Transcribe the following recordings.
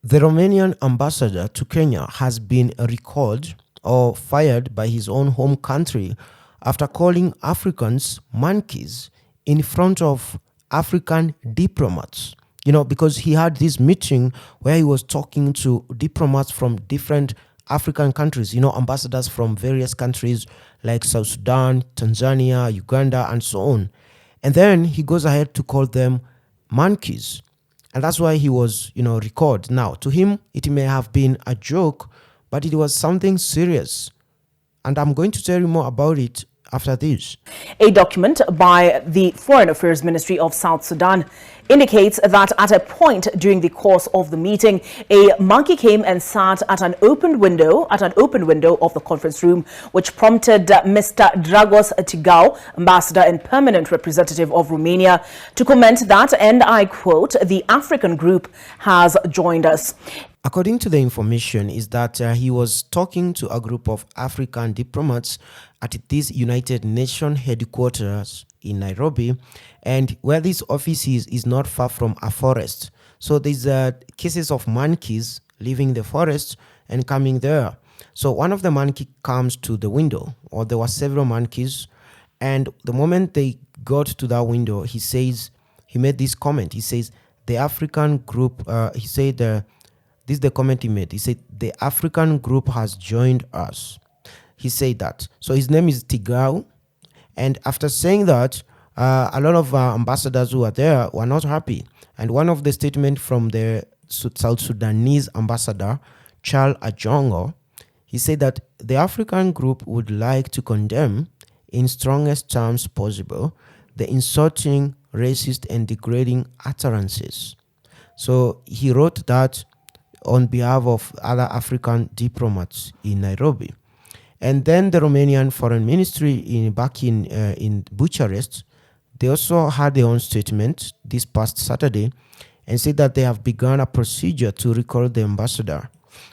The Romanian ambassador to Kenya has been recalled or fired by his own home country after calling Africans monkeys in front of African diplomats. Because he had this meeting where he was talking to diplomats from different African countries, ambassadors from various countries like South Sudan, Tanzania, Uganda, and so on. And then he goes ahead to call them monkeys. And that's why he was, recalled. Now, to him, it may have been a joke, but it was something serious. And I'm going to tell you more about it after this. A document by the Foreign Affairs Ministry of South Sudan indicates that at a point during the course of the meeting, a monkey came and sat at an open window of the conference room, which prompted Mr. Dragos Tigau, ambassador and permanent representative of Romania, to comment that, and I quote, "The African group has joined us." According to the information, is that he was talking to a group of African diplomats at this United Nations headquarters in Nairobi, and where this office is not far from a forest. So there's cases of monkeys leaving the forest and coming there. So one of the monkey comes to the window, or there were several monkeys, and the moment they got to that window, he made this comment. He says, the African group, this is the comment he made. He said, the African group has joined us. He said that. So his name is Tigau. And after saying that, a lot of ambassadors who were there were not happy. And one of the statements from the South Sudanese ambassador, Charles Ajongo, he said that the African group would like to condemn in strongest terms possible the insulting, racist, and degrading utterances. So he wrote that on behalf of other African diplomats in Nairobi. And then the Romanian Foreign Ministry back in Bucharest, they also had their own statement this past Saturday and said that they have begun a procedure to recall the ambassador.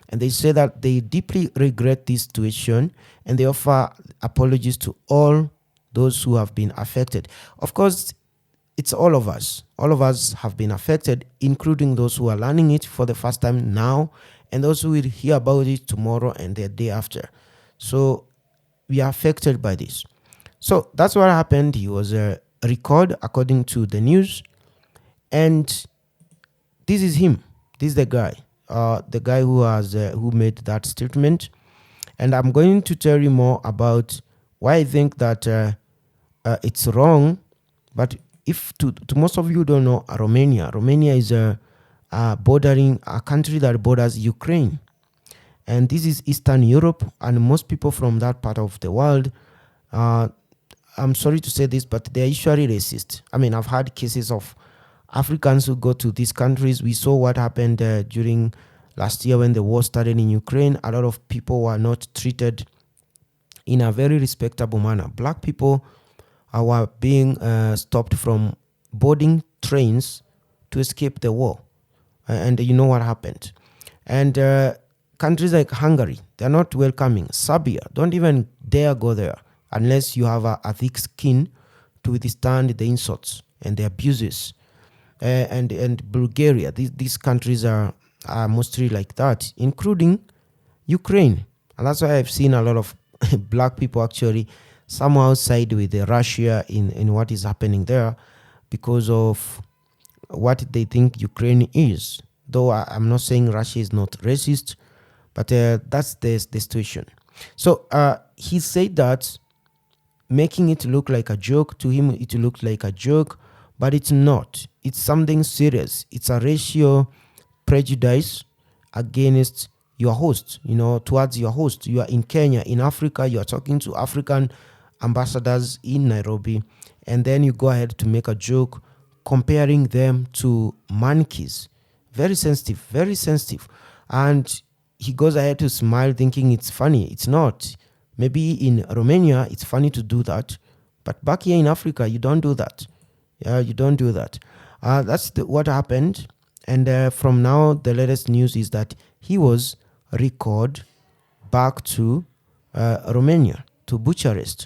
And they say that they deeply regret this situation and they offer apologies to all those who have been affected. Of course, it's all of us. All of us have been affected, including those who are learning it for the first time now and those who will hear about it tomorrow and the day after. So we are affected by this. So that's what happened. He was recalled according to the news. And this is him. This is the guy who made that statement. And I'm going to tell you more about why I think that it's wrong. But if to most of you don't know Romania is a country that borders Ukraine. And this is Eastern Europe, and most people from that part of the world, I'm sorry to say this, but they're usually racist. I mean, I've had cases of Africans who go to these countries. We saw what happened during last year when the war started in Ukraine. A lot of people were not treated in a very respectable manner. Black people were being stopped from boarding trains to escape the war. And you know what happened. And countries like Hungary, they're not welcoming. Serbia, don't even dare go there unless you have a thick skin to withstand the insults and the abuses. And Bulgaria, these countries are mostly like that, including Ukraine. And that's why I've seen a lot of black people actually somehow side with Russia in what is happening there because of what they think Ukraine is. Though I'm not saying Russia is not racist, but that's the situation. So he said that making it look like a joke, to him it looked like a joke, but it's not. It's something serious. It's a racial prejudice against your host, towards your host. You are in Kenya, in Africa, you are talking to African ambassadors in Nairobi, and then you go ahead to make a joke comparing them to monkeys. Very sensitive, very sensitive. And he goes ahead to smile thinking it's funny. It's not. Maybe in Romania, it's funny to do that. But back here in Africa, you don't do that. Yeah, you don't do that. That's what happened. And from now, the latest news is that he was recalled back to Romania, to Bucharest.